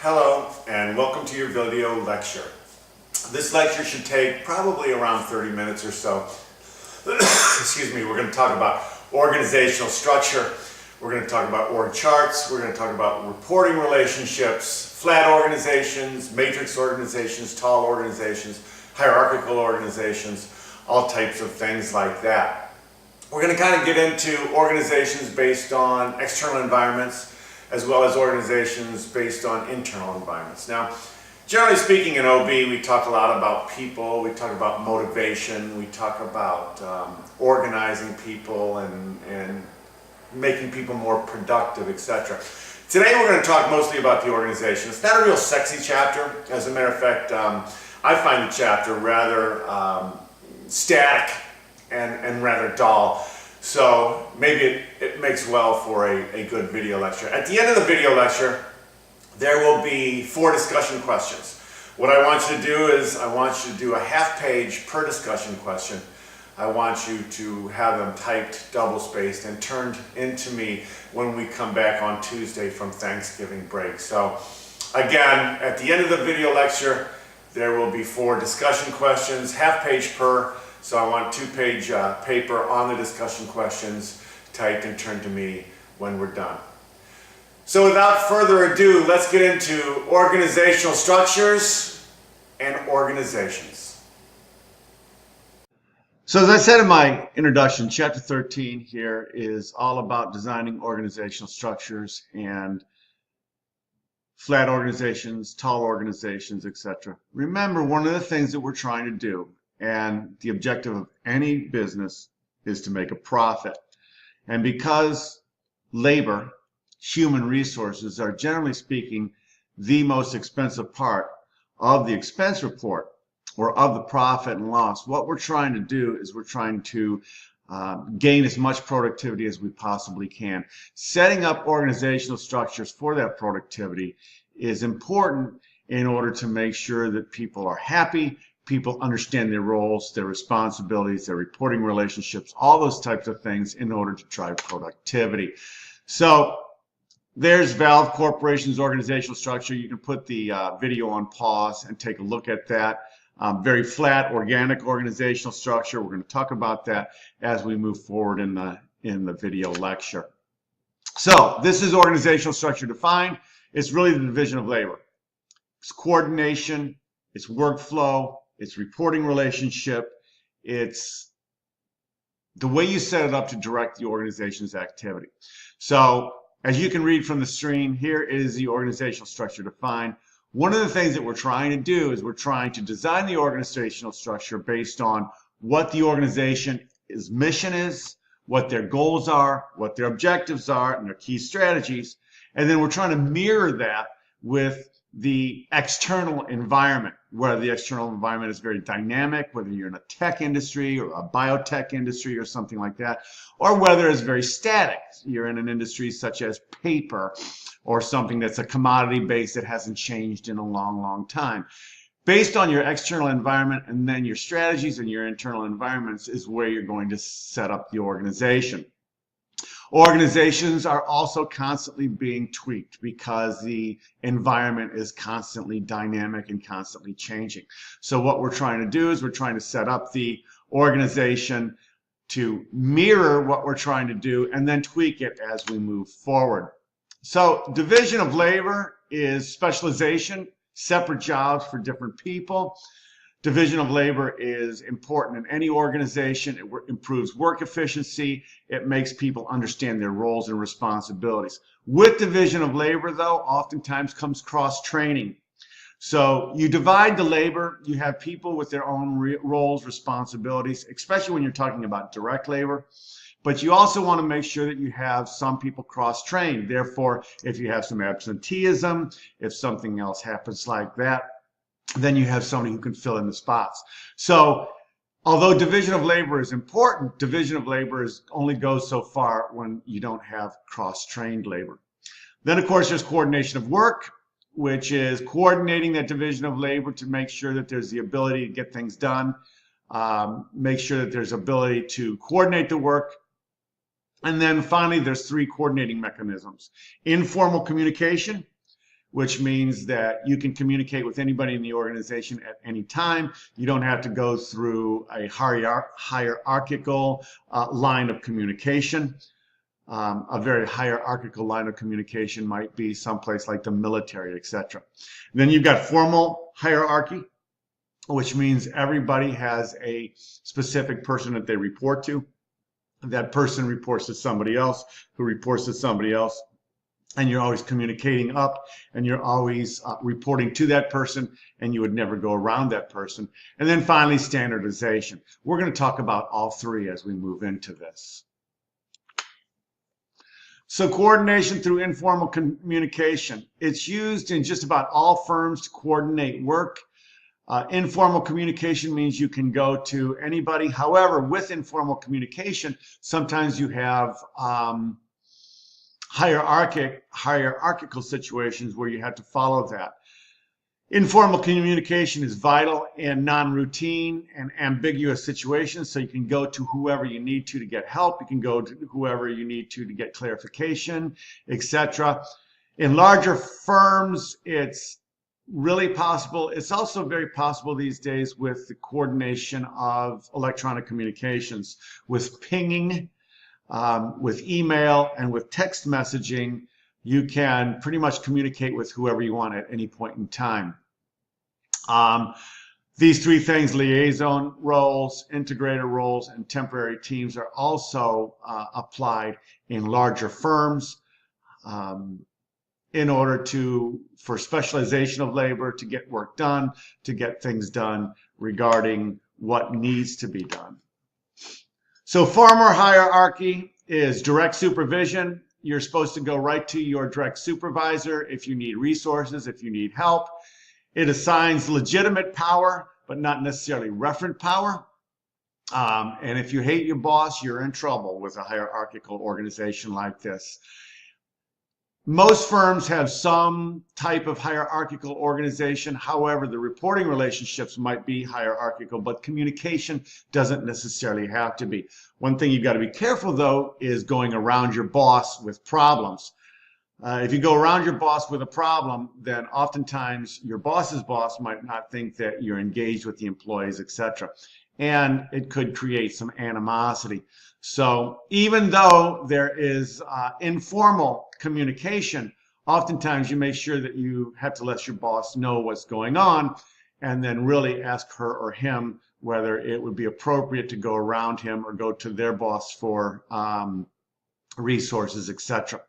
Hello and welcome to your video lecture. This lecture should take probably around 30 minutes or so. Excuse me, we're going to talk about organizational structure, we're going to talk about org charts, we're going to talk about reporting relationships, flat organizations, matrix organizations, tall organizations, hierarchical organizations, all types of things like that. We're going to kind of get into organizations based on external environments as well as organizations based on internal environments. Now, generally speaking in OB, we talk a lot about people, we talk about motivation, we talk about organizing people and making people more productive, etc. Today we're going to talk mostly about the organization. It's not a real sexy chapter. As a matter of fact, I find the chapter rather static and rather dull. So maybe it makes well for a good video lecture. At the end of the video lecture, there will be 4 discussion questions. What I want you to do is I want you to do a half page per discussion question. I want you to have them typed, double-spaced, and turned into me when we come back on Tuesday from Thanksgiving break. So again, at the end of the video lecture, there will be 4 discussion questions, half page per. So I want 2-page paper on the discussion questions typed and turned to me when we're done. So without further ado, let's get into organizational structures and organizations. So as I said in my introduction, chapter 13 here is all about designing organizational structures and flat organizations, tall organizations, etc. Remember, one of the things that we're trying to do, and the objective of any business, is to make a profit. And because labor, human resources, are generally speaking the most expensive part of the expense report or of the profit and loss, what we're trying to do is we're trying to gain as much productivity as we possibly can. Setting up organizational structures for that productivity is important in order to make sure that people are happy, people understand their roles, their responsibilities, their reporting relationships, all those types of things in order to drive productivity. So there's Valve Corporation's organizational structure. You can put the video on pause and take a look at that. Very flat, organic organizational structure. We're going to talk about that as we move forward in the video lecture. So this is organizational structure defined. It's really the division of labor. It's coordination, it's workflow, it's reporting relationship, it's the way you set it up to direct the organization's activity. So as you can read from the screen, here is the organizational structure defined. One of the things that we're trying to do is we're trying to design the organizational structure based on what the organization's mission is, what their goals are, what their objectives are, and their key strategies. And then we're trying to mirror that with the external environment, where the external environment is very dynamic, whether you're in a tech industry or a biotech industry or something like that, or whether it's very static. You're in an industry such as paper or something that's a commodity base that hasn't changed in a long, long time. Based on your external environment and then your strategies and your internal environments is where you're going to set up the organization. Organizations are also constantly being tweaked because the environment is constantly dynamic and constantly changing. So what we're trying to do is we're trying to set up the organization to mirror what we're trying to do and then tweak it as we move forward. So division of labor is specialization, separate jobs for different people. Division of labor is important in any organization. It improves work efficiency. It makes people understand their roles and responsibilities. With division of labor, though, oftentimes comes cross-training. So you divide the labor. You have people with their own roles, responsibilities, especially when you're talking about direct labor. But you also want to make sure that you have some people cross-trained. Therefore, if you have some absenteeism, if something else happens like that, then you have somebody who can fill in the spots. So although division of labor is important, division of labor only goes so far when you don't have cross-trained labor. Then, of course, there's coordination of work, which is coordinating that division of labor to make sure that there's the ability to get things done, make sure that there's ability to coordinate the work. And then finally, there's 3 coordinating mechanisms. Informal communication, which means that you can communicate with anybody in the organization at any time. You don't have to go through a hierarchical line of communication. A very hierarchical line of communication might be someplace like the military, etc. Then you've got formal hierarchy, which means everybody has a specific person that they report to. That person reports to somebody else, who reports to somebody else, and you're always communicating up, and you're always reporting to that person, and you would never go around that person. And then finally, standardization. We're going to talk about all three as we move into this. So coordination through informal communication. It's used in just about all firms to coordinate work. Informal communication means you can go to anybody. However, with informal communication, sometimes you have hierarchical situations where you have to follow that. Informal communication is vital in non-routine and ambiguous situations, so you can go to whoever you need to get help. You can go to whoever you need to get clarification, etc. In larger firms, it's really possible. It's also very possible these days with the coordination of electronic communications, with pinging, with email, and with text messaging. You can pretty much communicate with whoever you want at any point in time. These three things, liaison roles, integrator roles, and temporary teams, are also applied in larger firms in order for specialization of labor, to get work done, to get things done regarding what needs to be done. So formal hierarchy is direct supervision. You're supposed to go right to your direct supervisor if you need resources, if you need help. It assigns legitimate power, but not necessarily referent power. And if you hate your boss, you're in trouble with a hierarchical organization like this. Most firms have some type of hierarchical organization. However, the reporting relationships might be hierarchical, but communication doesn't necessarily have to be. One thing you've got to be careful, though, is going around your boss with problems. If you go around your boss with a problem, then oftentimes your boss's boss might not think that you're engaged with the employees, etc. And it could create some animosity. So even though there is informal communication, oftentimes you make sure that you have to let your boss know what's going on, and then really ask her or him whether it would be appropriate to go around him or go to their boss for resources, etc.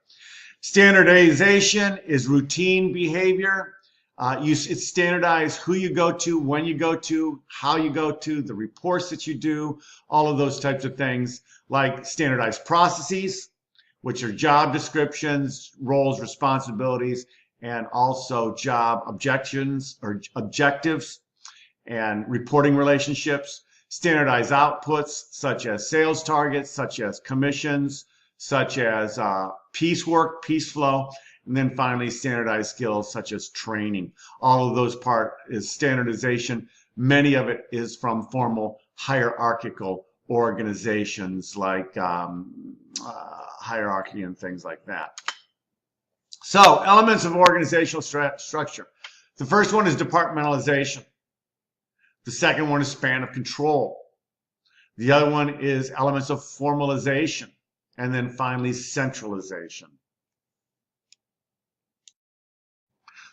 Standardization is routine behavior. It's standardized who you go to, when you go to, how you go to, the reports that you do, all of those types of things, like standardized processes, which are job descriptions, roles, responsibilities, and also job objectives and reporting relationships. Standardized outputs, such as sales targets, such as commissions, such as piecework, piece flow, and then finally standardized skills such as training. All of those part is standardization. Many of it is from formal hierarchical organizations like hierarchy and things like that. So elements of organizational structure. The first one is departmentalization. The second one is span of control. The other one is elements of formalization. And then finally, centralization.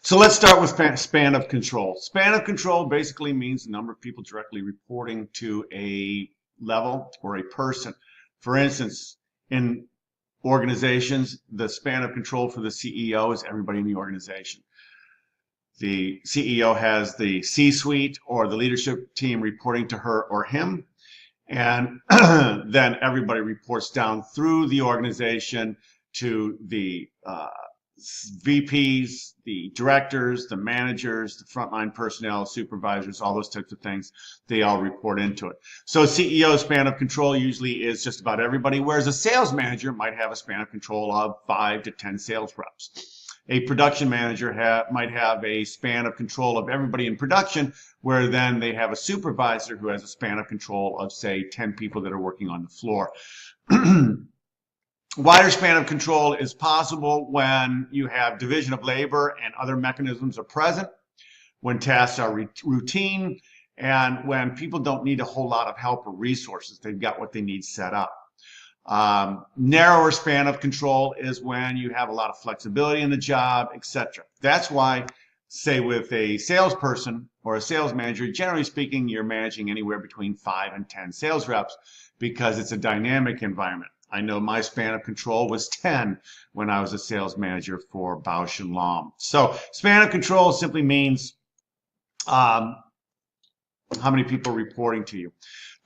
So let's start with span of control. Span of control basically means the number of people directly reporting to a level or a person. For instance, in organizations, the span of control for the CEO is everybody in the organization. The CEO has the C-suite or the leadership team reporting to her or him. And then everybody reports down through the organization to the VPs, the directors, the managers, the frontline personnel, supervisors, all those types of things. They all report into it. So CEO span of control usually is just about everybody, whereas a sales manager might have a span of control of 5 to 10 sales reps. A production manager might have a span of control of everybody in production, where then they have a supervisor who has a span of control of, say, 10 people that are working on the floor. Wider span of control is possible when you have division of labor and other mechanisms are present, when tasks are routine, and when people don't need a whole lot of help or resources. They've got what they need set up. Narrower span of control is when you have a lot of flexibility in the job, etc. That's why, say, with a salesperson or a sales manager, generally speaking, you're managing anywhere between 5 and 10 sales reps because it's a dynamic environment. I know my span of control was 10 when I was a sales manager for Bausch and Lomb. So span of control simply means how many people are reporting to you.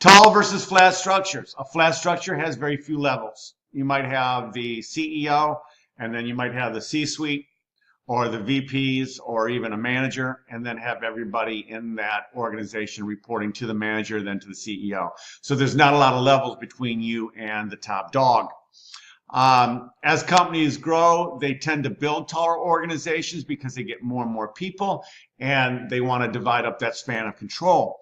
Tall versus flat structures. A flat structure has very few levels. You might have the CEO, and then you might have the C-suite, or the VPs, or even a manager, and then have everybody in that organization reporting to the manager, then to the CEO. So there's not a lot of levels between you and the top dog. As companies grow, they tend to build taller organizations because they get more and more people, and they want to divide up that span of control.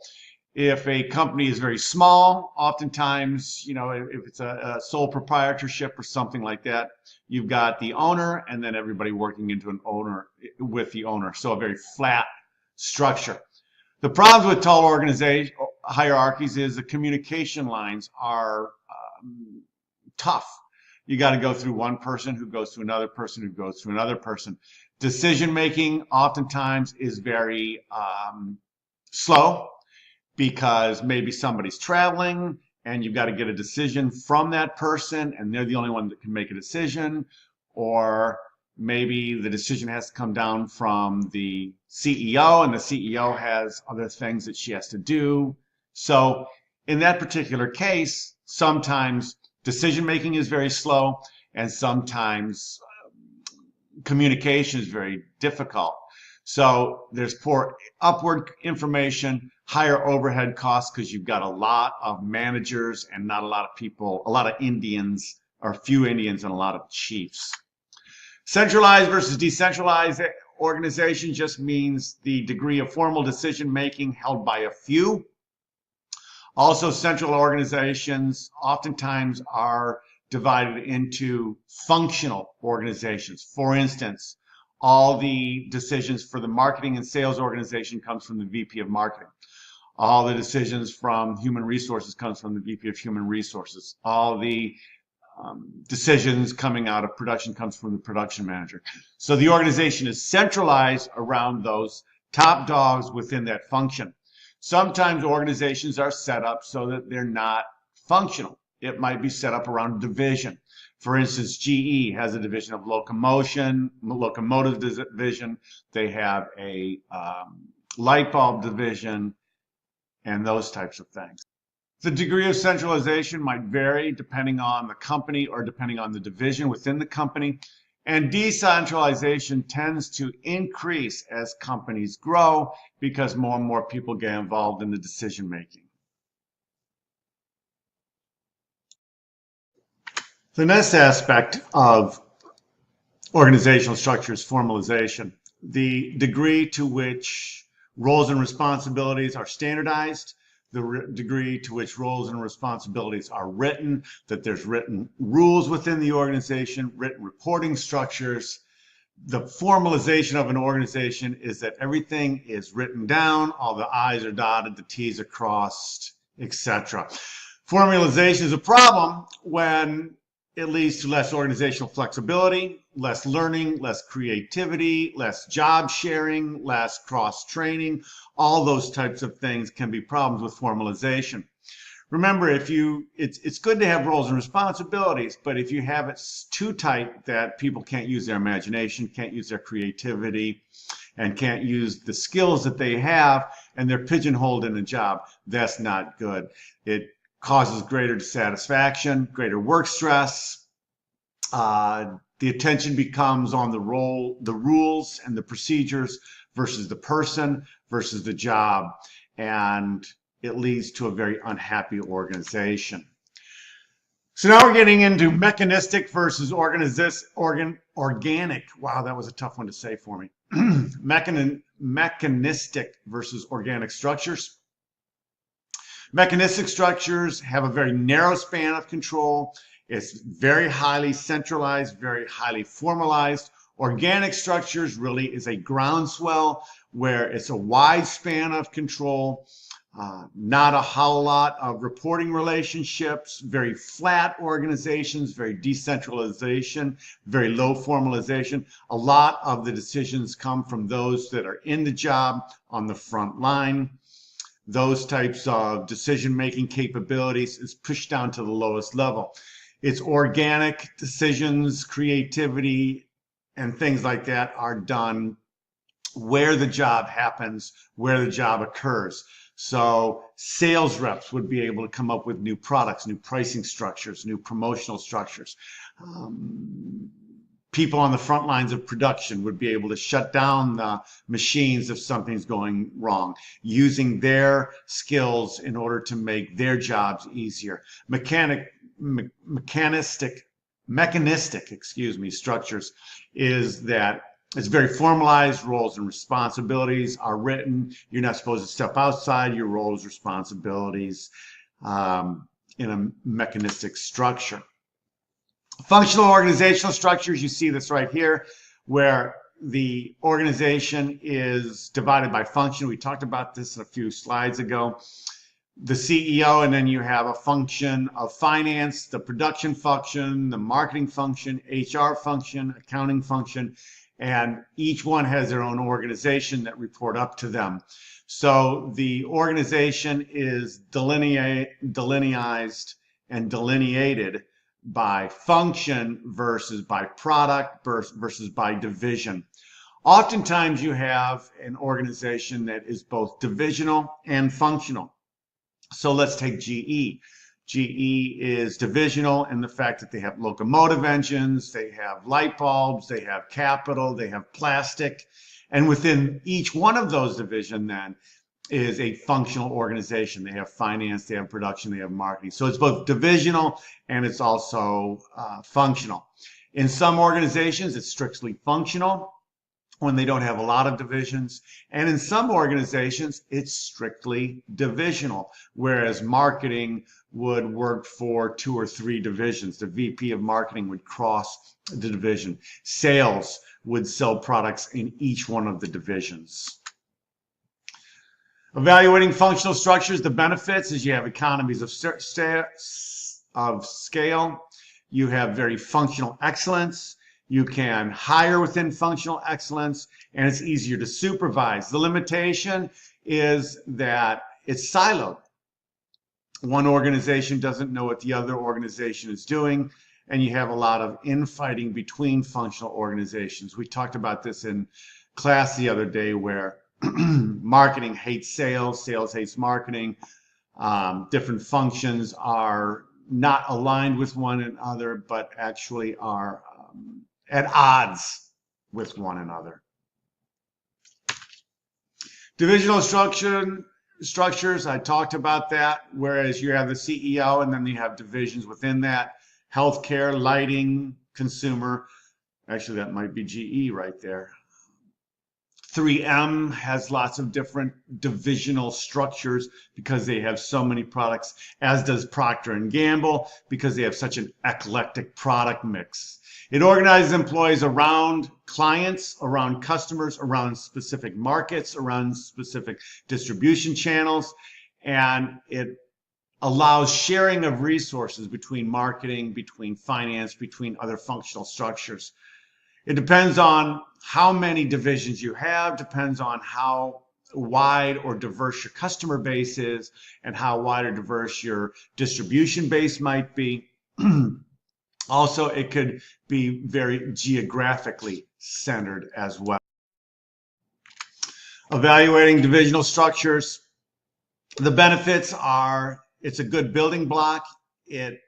If a company is very small, oftentimes, if it's a sole proprietorship or something like that, you've got the owner and then everybody working into an owner with the owner. So a very flat structure. The problems with tall organization hierarchies is the communication lines are tough. You got to go through one person who goes to another person who goes to another person. Decision making oftentimes is very slow, because maybe somebody's traveling and you've got to get a decision from that person and they're the only one that can make a decision, or maybe the decision has to come down from the CEO and the CEO has other things that she has to do. So in that particular case, sometimes decision making is very slow and sometimes communication is very difficult. So there's poor upward information, higher overhead costs because you've got a lot of managers and not a lot of people, a lot of Indians, or few Indians and a lot of chiefs. Centralized versus decentralized organization just means the degree of formal decision making held by a few. Also, central organizations oftentimes are divided into functional organizations. For instance, all the decisions for the marketing and sales organization comes from the VP of marketing. All the decisions from human resources comes from the VP of human resources. All the decisions coming out of production comes from the production manager. So the organization is centralized around those top dogs within that function. Sometimes organizations are set up so that they're not functional. It might be set up around division. For instance, GE has a division of locomotive division. They have a light bulb division and those types of things. The degree of centralization might vary depending on the company or depending on the division within the company. And decentralization tends to increase as companies grow because more and more people get involved in the decision making. The next aspect of organizational structure is formalization. The degree to which roles and responsibilities are standardized, the degree to which roles and responsibilities are written, that there's written rules within the organization, written reporting structures. The formalization of an organization is that everything is written down, all the I's are dotted, the T's are crossed, etc. Formalization is a problem when it leads to less organizational flexibility, less learning, less creativity, less job sharing, less cross-training. All those types of things can be problems with formalization. Remember, it's good to have roles and responsibilities, but if you have it too tight that people can't use their imagination, can't use their creativity, and can't use the skills that they have, and they're pigeonholed in a job, that's not good. It causes greater dissatisfaction, greater work stress. The attention becomes on the rules and the procedures versus the person versus the job, and it leads to a very unhappy organization. So now we're getting into mechanistic versus organic. Wow, that was a tough one to say for me. Mechanistic versus organic structures. Mechanistic structures have a very narrow span of control It's very highly centralized, very highly formalized. Organic structures really is a groundswell where it's a wide span of control, not a whole lot of reporting relationships, very flat organizations, very decentralization, very low formalization. A lot of the decisions come from those that are in the job on the front line. Those types of decision-making capabilities is pushed down to the lowest level. It's organic decisions, creativity, and things like that are done where the job happens, where the job occurs. So sales reps would be able to come up with new products, new pricing structures, new promotional structures. People on the front lines of production would be able to shut down the machines if something's going wrong, using their skills in order to make their jobs easier. Mechanistic, structures is that it's very formalized. Roles and responsibilities are written. You're not supposed to step outside your roles, responsibilities in a mechanistic structure. Functional organizational structures, you see this right here, where the organization is divided by function. We talked about this a few slides ago. The CEO, and then you have a function of finance, the production function, the marketing function, HR function, accounting function, and each one has their own organization that report up to them. So the organization is delineated and delineated by function versus by product versus by division. Oftentimes you have an organization that is both divisional and functional. So let's take GE. GE is divisional in the fact that they have locomotive engines, they have light bulbs, they have capital, they have plastic. And within each one of those divisions then is a functional organization. They have finance, they have production, they have marketing. So it's both divisional and it's also functional. In some organizations, it's strictly functional when they don't have a lot of divisions. And in some organizations, it's strictly divisional, whereas marketing would work for 2 or 3 divisions. The VP of marketing would cross the division. Sales would sell products in each one of the divisions. Evaluating functional structures, the benefits is you have economies of scale. You have very functional excellence. You can hire within functional excellence, and it's easier to supervise. The limitation is that it's siloed. One organization doesn't know what the other organization is doing, and you have a lot of infighting between functional organizations. We talked about this in class the other day where marketing hates sales, sales hates marketing. Different functions are not aligned with one another, but actually are at odds with one another. Divisional structures, I talked about that, whereas you have the CEO and then you have divisions within that. Healthcare, lighting, consumer. Actually, that might be GE right there. 3M has lots of different divisional structures because they have so many products, as does Procter & Gamble because they have such an eclectic product mix. It organizes employees around clients, around customers, around specific markets, around specific distribution channels, and it allows sharing of resources between marketing, between finance, between other functional structures. It depends on how many divisions you have, depends on how wide or diverse your customer base is, and how wide or diverse your distribution base might be. Also, it could be very geographically centered as well. Evaluating divisional structures. The benefits are it's a good building block. It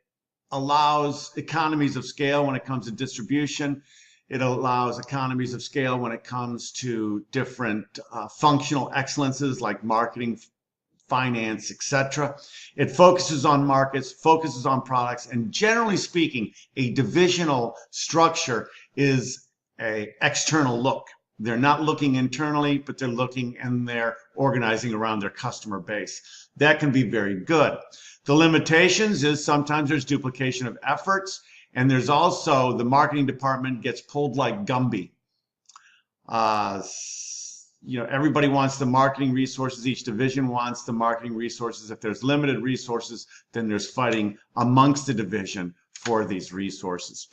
allows economies of scale when it comes to distribution. It allows economies of scale when it comes to different functional excellences like marketing, finance, etc. It focuses on markets, focuses on products, and generally speaking, a divisional structure is an external look. They're not looking internally, but they're looking and they're organizing around their customer base. That can be very good. The limitations is sometimes there's duplication of efforts, and there's also the marketing department gets pulled like Gumby. Everybody wants the marketing resources. Each division wants the marketing resources. If there's limited resources, then there's fighting amongst the division for these resources.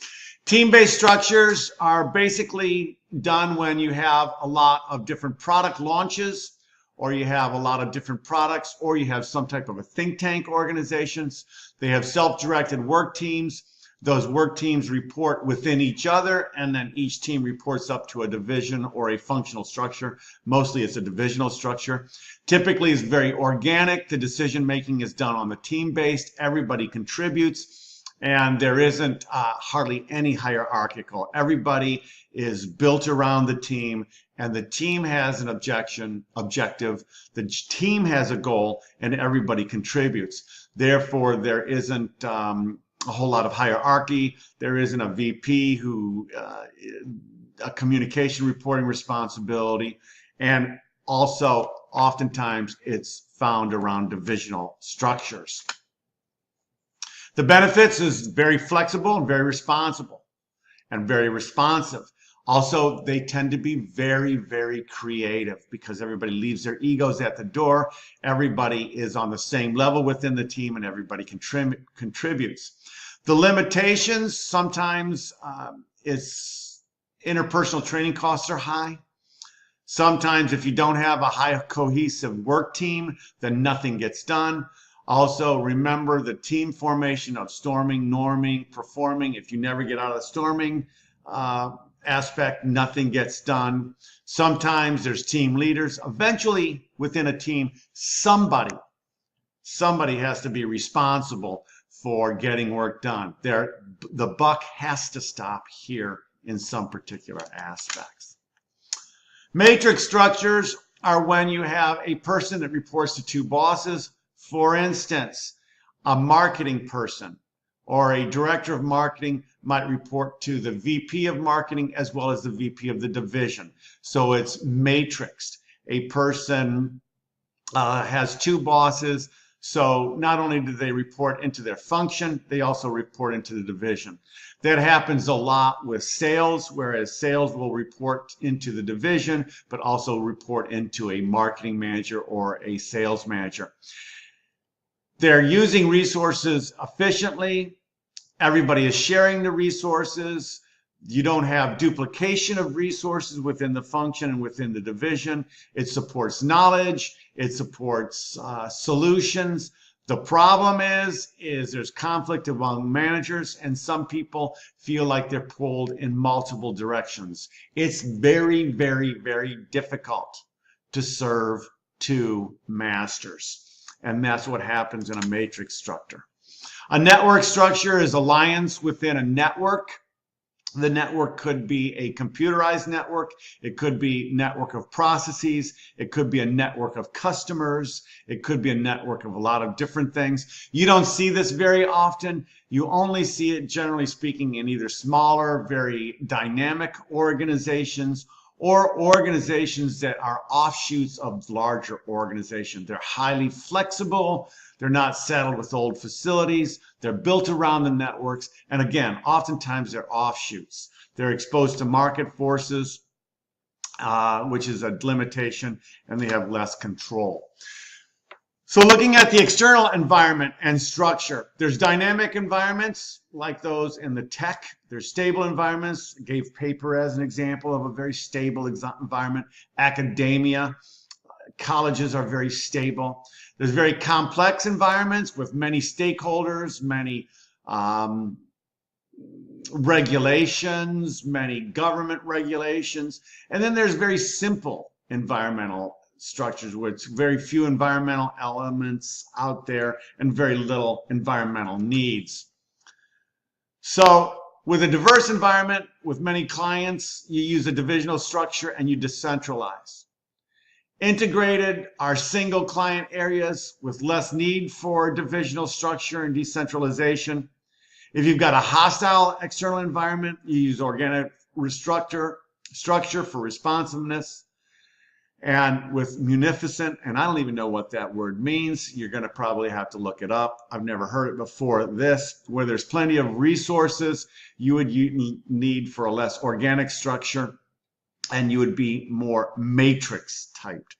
Team-based structures are basically done when you have a lot of different product launches, or you have a lot of different products, or you have some type of a think tank organizations. They have self-directed work teams. Those work teams report within each other, and then each team reports up to a division or a functional structure. Mostly it's a divisional structure. Typically it's very organic. The decision making is done on the team-based. Everybody contributes, and there isn't hardly any hierarchical. Everybody is built around the team, and the team has an objective. The team has a goal, and everybody contributes. Therefore, there isn't a whole lot of hierarchy. There isn't a VP who a communication reporting responsibility, and also oftentimes it's found around divisional structures. The benefits is very flexible and very responsible and very responsive. Also, they tend to be very, very creative because everybody leaves their egos at the door. Everybody is on the same level within the team, and everybody contributes. The limitations, sometimes interpersonal training costs are high. Sometimes if you don't have a high cohesive work team, then nothing gets done. Also, remember the team formation of storming, norming, performing. If you never get out of the storming aspect, nothing gets done. Sometimes there's team leaders. Eventually, within a team, somebody has to be responsible for getting work done. The buck has to stop here in some particular aspects. Matrix structures are when you have a person that reports to two bosses. For instance, a marketing person or a director of marketing might report to the VP of marketing as well as the VP of the division. So it's matrixed. A person has two bosses. So not only do they report into their function, they also report into the division. That happens a lot with sales, whereas sales will report into the division, but also report into a marketing manager or a sales manager. They're using resources efficiently. Everybody is sharing the resources. You don't have duplication of resources within the function and within the division. It supports knowledge. It supports solutions. The problem is there's conflict among managers, and some people feel like they're pulled in multiple directions. It's very, very, very difficult to serve two masters. And that's what happens in a matrix structure. A network structure is alliance within a network. The network could be a computerized network. It could be a network of processes. It could be a network of customers. It could be a network of a lot of different things. You don't see this very often. You only see it, generally speaking, in either smaller, very dynamic organizations or organizations that are offshoots of larger organizations. They're highly flexible. They're not saddled with old facilities. They're built around the networks. And again, oftentimes they're offshoots. They're exposed to market forces, which is a limitation, and they have less control. So looking at the external environment and structure, there's dynamic environments like those in the tech. There's stable environments. I gave paper as an example of a very stable environment. Academia, colleges are very stable. There's very complex environments with many stakeholders, many regulations, many government regulations. And then there's very simple environmental structures with very few environmental elements out there and very little environmental needs. So with a diverse environment with many clients, you use a divisional structure and you decentralize. Integrated are single client areas with less need for divisional structure and decentralization. If you've got a hostile external environment, you use organic structure for responsiveness. And with munificent, and I don't even know what that word means. You're going to probably have to look it up. I've never heard it before. This, where there's plenty of resources, you would need for a less organic structure, and you would be more matrix typed.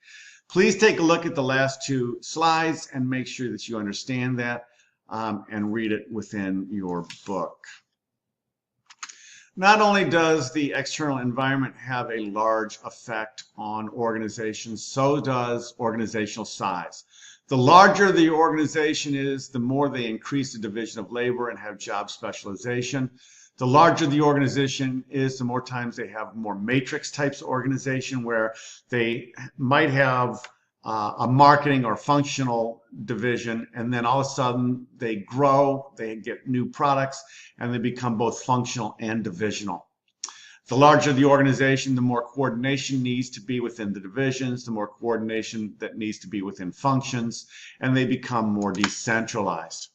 Please take a look at the last two slides and make sure that you understand that and read it within your book. Not only does the external environment have a large effect on organizations, so does organizational size. The larger the organization is, the more they increase the division of labor and have job specialization. The larger the organization is, the more times they have more matrix types of organization where they might have a marketing or functional division, and then all of a sudden they grow, they get new products, and they become both functional and divisional. The larger the organization, the more coordination needs to be within the divisions, the more coordination that needs to be within functions, and they become more decentralized.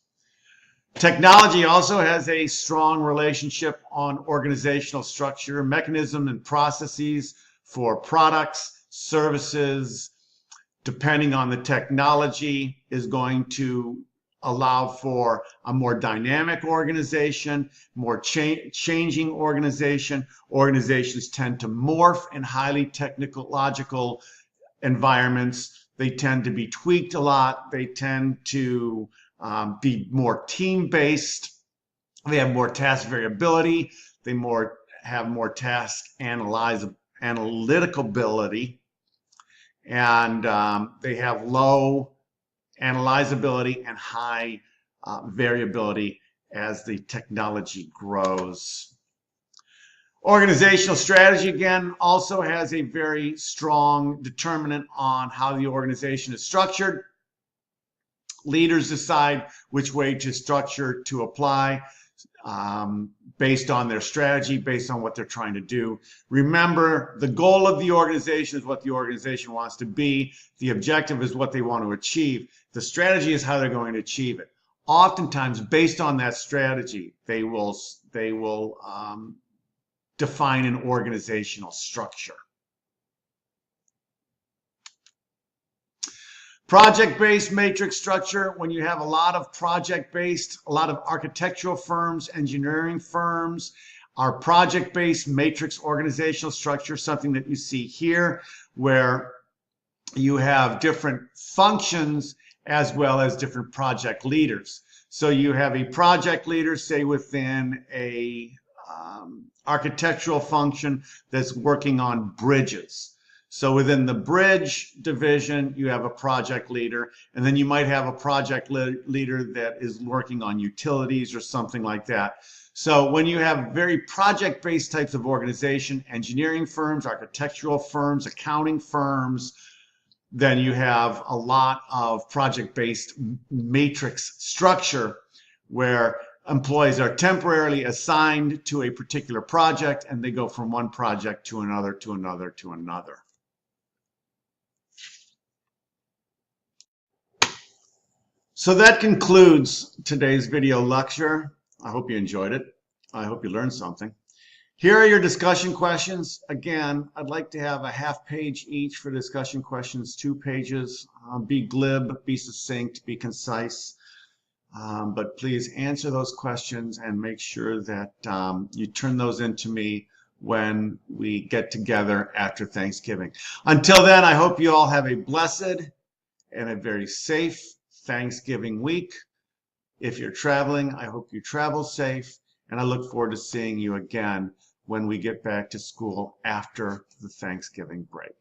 Technology also has a strong relationship on organizational structure, mechanism, and processes for products, services, depending on the technology, is going to allow for a more dynamic organization, more changing organization. Organizations tend to morph in highly technological environments. They tend to be tweaked a lot. They tend to be more team-based. They have more task variability. They have more task analytical ability. And they have low analyzability and high variability as the technology grows. Organizational strategy, again, also has a very strong determinant on how the organization is structured. Leaders decide which way to structure to apply based on their strategy, based on what they're trying to do. Remember, the goal of the organization is what the organization wants to be. The objective is what they want to achieve. The strategy is how they're going to achieve it. Oftentimes, based on that strategy, they will define an organizational structure. Project-based matrix structure, when you have a lot of project-based, a lot of architectural firms, engineering firms, our project-based matrix organizational structure, something that you see here, where you have different functions as well as different project leaders. So you have a project leader, say within a architectural function that's working on bridges. So within the bridge division, you have a project leader, and then you might have a project leader that is working on utilities or something like that. So when you have very project-based types of organization, engineering firms, architectural firms, accounting firms, then you have a lot of project-based matrix structure where employees are temporarily assigned to a particular project, and they go from one project to another, to another, to another. So that concludes today's video lecture. I hope you enjoyed it. I hope you learned something. Here are your discussion questions. Again, I'd like to have a half page each for discussion questions, 2 pages. Be glib, be succinct, be concise. But please answer those questions and make sure that you turn those into me when we get together after Thanksgiving. Until then, I hope you all have a blessed and a very safe Thanksgiving week. If you're traveling, I hope you travel safe, and I look forward to seeing you again when we get back to school after the Thanksgiving break.